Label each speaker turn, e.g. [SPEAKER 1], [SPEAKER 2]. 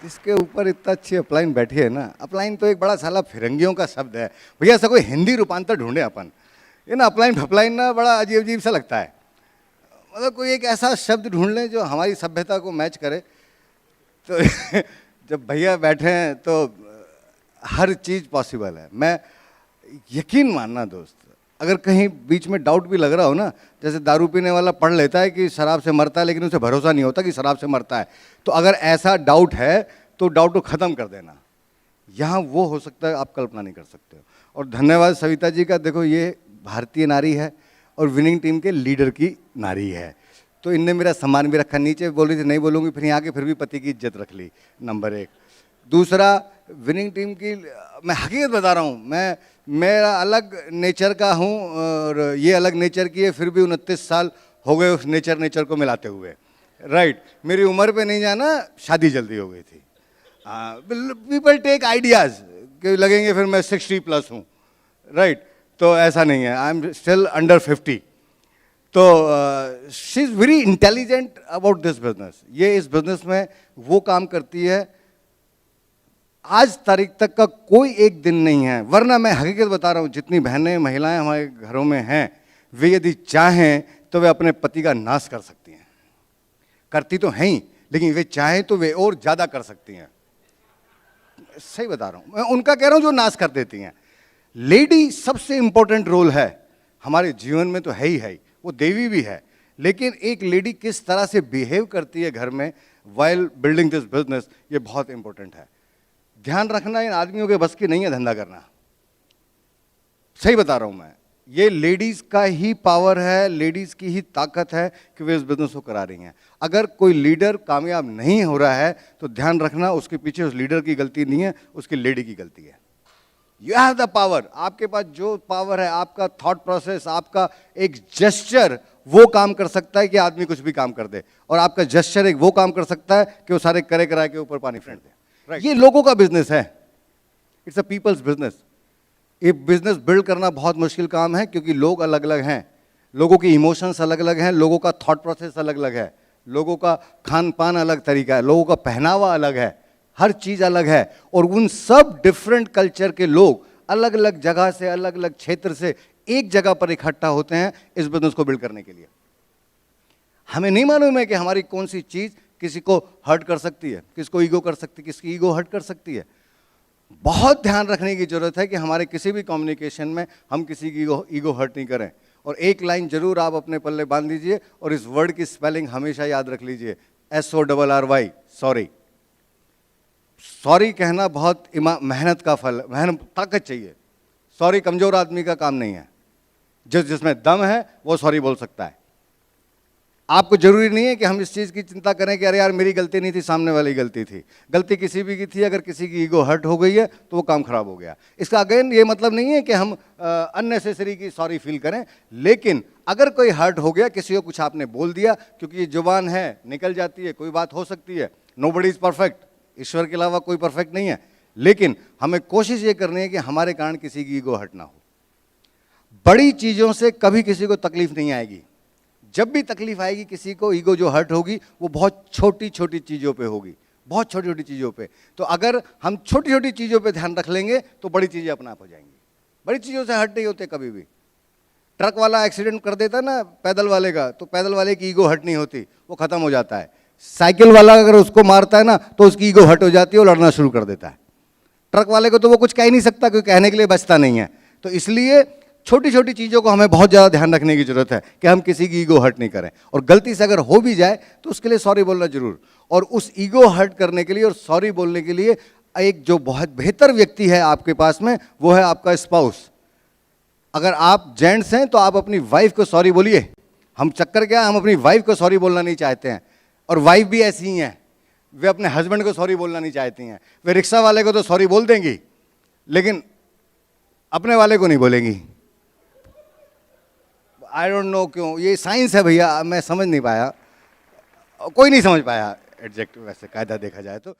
[SPEAKER 1] इसके ऊपर इतना अच्छी अपलाइन बैठी है ना। अपलाइन तो एक बड़ा साला फिरंगियों का शब्द है भैया, ऐसा कोई हिंदी रूपांतर ढूंढे अपन। ये ना अपलाइन फपलाइन ना बड़ा अजीब अजीब सा लगता है। मतलब कोई एक ऐसा शब्द ढूंढ लें जो हमारी सभ्यता को मैच करे। तो जब भैया बैठे हैं तो हर चीज़ पॉसिबल है। मैं यकीन मानना दोस्त, अगर कहीं बीच में डाउट भी लग रहा हो ना, जैसे दारू पीने वाला पढ़ लेता है कि शराब से मरता है लेकिन उसे भरोसा नहीं होता कि शराब से मरता है, तो अगर ऐसा डाउट है तो डाउट को ख़त्म कर देना। यहाँ वो हो सकता है आप कल्पना नहीं कर सकते हो। और धन्यवाद सविता जी का, देखो ये भारतीय नारी है और विनिंग टीम के लीडर की नारी है, तो इनने मेरा सम्मान भी रखा। नीचे बोल रही थी नहीं बोलूँगी, फिर यहाँ आके फिर भी पति की इज्जत रख ली, नंबर एक। दूसरा, विनिंग टीम की मैं हकीकत बता रहा हूँ, मेरा अलग नेचर का हूँ और ये अलग नेचर की है, फिर भी 29 साल हो गए उस नेचर को मिलाते हुए। राइट, मेरी उम्र पे नहीं जाना, शादी जल्दी हो गई थी। पीपल टेक आइडियाज़ कि लगेंगे फिर मैं 60+ हूँ। राइट, तो ऐसा नहीं है, आई एम स्टिल अंडर 50। तो she is very intelligent about this business. ये इस बिजनेस में वो काम करती है, आज तारीख तक का कोई एक दिन नहीं है। वरना मैं हकीकत बता रहा हूँ, जितनी बहनें महिलाएं हमारे घरों में हैं, वे यदि चाहें तो वे अपने पति का नाश कर सकती हैं। करती तो हैं ही, लेकिन वे चाहें तो वे और ज़्यादा कर सकती हैं। सही बता रहा हूँ, मैं उनका कह रहा हूँ जो नाश कर देती हैं। लेडी सबसे इंपॉर्टेंट रोल है हमारे जीवन में, तो है ही, वो देवी भी है। लेकिन एक लेडी किस तरह से बिहेव करती है घर में वाइल बिल्डिंग दिस बिजनेस, ये बहुत इंपॉर्टेंट है। ध्यान रखना, इन आदमियों के बस की नहीं है धंधा करना। सही बता रहा हूं मैं, ये लेडीज का ही पावर है, लेडीज की ही ताकत है कि वे इस बिजनेस को करा रही हैं। अगर कोई लीडर कामयाब नहीं हो रहा है तो ध्यान रखना, उसके पीछे उस लीडर की गलती नहीं है, उसकी लेडी की गलती है। यू हैव द पावर, आपके पास जो पावर है, आपका थॉट प्रोसेस, आपका एक जेस्चर वो काम कर सकता है कि आदमी कुछ भी काम कर दे, और आपका जेस्चर एक वो काम कर सकता है कि वो सारे करे कराए के ऊपर पानी फेंक दे। ये लोगों का बिजनेस है, इट्स अ पीपल्स बिजनेस। ये बिजनेस बिल्ड करना बहुत मुश्किल काम है, क्योंकि लोग अलग अलग हैं, लोगों की इमोशंस अलग अलग हैं, लोगों का थॉट प्रोसेस अलग अलग है, लोगों का खान पान अलग तरीका है, लोगों का पहनावा अलग है, हर चीज़ अलग है। और उन सब डिफरेंट कल्चर के लोग अलग अलग जगह से, अलग अलग क्षेत्र से एक जगह पर इकट्ठा होते हैं इस बिजनेस को बिल्ड करने के लिए। हमें नहीं मालूम है कि हमारी कौन सी चीज़ किसी को हर्ट कर सकती है, किसको ईगो कर सकती है, किसकी ईगो हर्ट कर सकती है। बहुत ध्यान रखने की जरूरत है कि हमारे किसी भी कम्युनिकेशन में हम किसी की ईगो हर्ट नहीं करें। और एक लाइन जरूर आप अपने पल्ले बांध लीजिए, और इस वर्ड की स्पेलिंग हमेशा याद रख लीजिए, SORRY, सॉरी। सॉरी कहना बहुत मेहनत का फल, मेहनत ताकत चाहिए। सॉरी कमजोर आदमी का काम नहीं है, जिसमें दम है वो सॉरी बोल सकता है। आपको जरूरी नहीं है कि हम इस चीज़ की चिंता करें कि अरे यार मेरी गलती नहीं थी, सामने वाली गलती थी। गलती किसी भी की थी, अगर किसी की ईगो हर्ट हो गई है तो वो काम खराब हो गया। इसका अगेन ये मतलब नहीं है कि हम अननेसेसरी की सॉरी फील करें, लेकिन अगर कोई हर्ट हो गया, किसी को कुछ आपने बोल दिया, क्योंकि ये जुबान है, निकल जाती है, कोई बात हो सकती है। नोबडी इज परफेक्ट, ईश्वर के अलावा कोई परफेक्ट नहीं है, लेकिन हमें कोशिश ये करनी है कि हमारे कारण किसी की ईगो हर्ट ना हो। बड़ी चीज़ों से कभी किसी को तकलीफ नहीं आएगी। जब भी तकलीफ आएगी किसी को, ईगो जो हर्ट होगी वो बहुत छोटी छोटी चीज़ों पे होगी, बहुत छोटी छोटी चीज़ों पे। तो अगर हम छोटी छोटी चीज़ों पे ध्यान रख लेंगे तो बड़ी चीज़ें अपने आप हो जाएंगी। बड़ी चीज़ों से हर्ट नहीं होते कभी भी। ट्रक वाला एक्सीडेंट कर देता ना पैदल वाले का, तो पैदल वाले की ईगो हर्ट नहीं होती, वो खत्म हो जाता है। साइकिल वाला अगर उसको मारता है ना तो उसकी ईगो हर्ट हो जाती है, वो लड़ना शुरू कर देता है। ट्रक वाले को तो वो कुछ कह ही नहीं सकता, क्योंकि कहने के लिए बचता नहीं है। तो इसलिए छोटी छोटी चीज़ों को हमें बहुत ज़्यादा ध्यान रखने की जरूरत है कि हम किसी की ईगो हर्ट नहीं करें। और गलती से अगर हो भी जाए तो उसके लिए सॉरी बोलना जरूर। और उस ईगो हर्ट करने के लिए और सॉरी बोलने के लिए एक जो बहुत बेहतर व्यक्ति है आपके पास में, वो है आपका स्पाउस। अगर आप जेंट्स हैं तो आप अपनी वाइफ को सॉरी बोलिए। हम चक्कर क्या, हम अपनी वाइफ को सॉरी बोलना नहीं चाहते हैं, और वाइफ भी ऐसी ही हैं, वे अपने हस्बैंड को सॉरी बोलना नहीं चाहती हैं। वे रिक्शा वाले को तो सॉरी बोल देंगी, लेकिन अपने वाले को नहीं बोलेंगी। आई डोंट नो क्यों, ये साइंस है भैया, मैं समझ नहीं पाया, कोई नहीं समझ पाया एग्जैक्ट वैसे कायदा देखा जाए तो।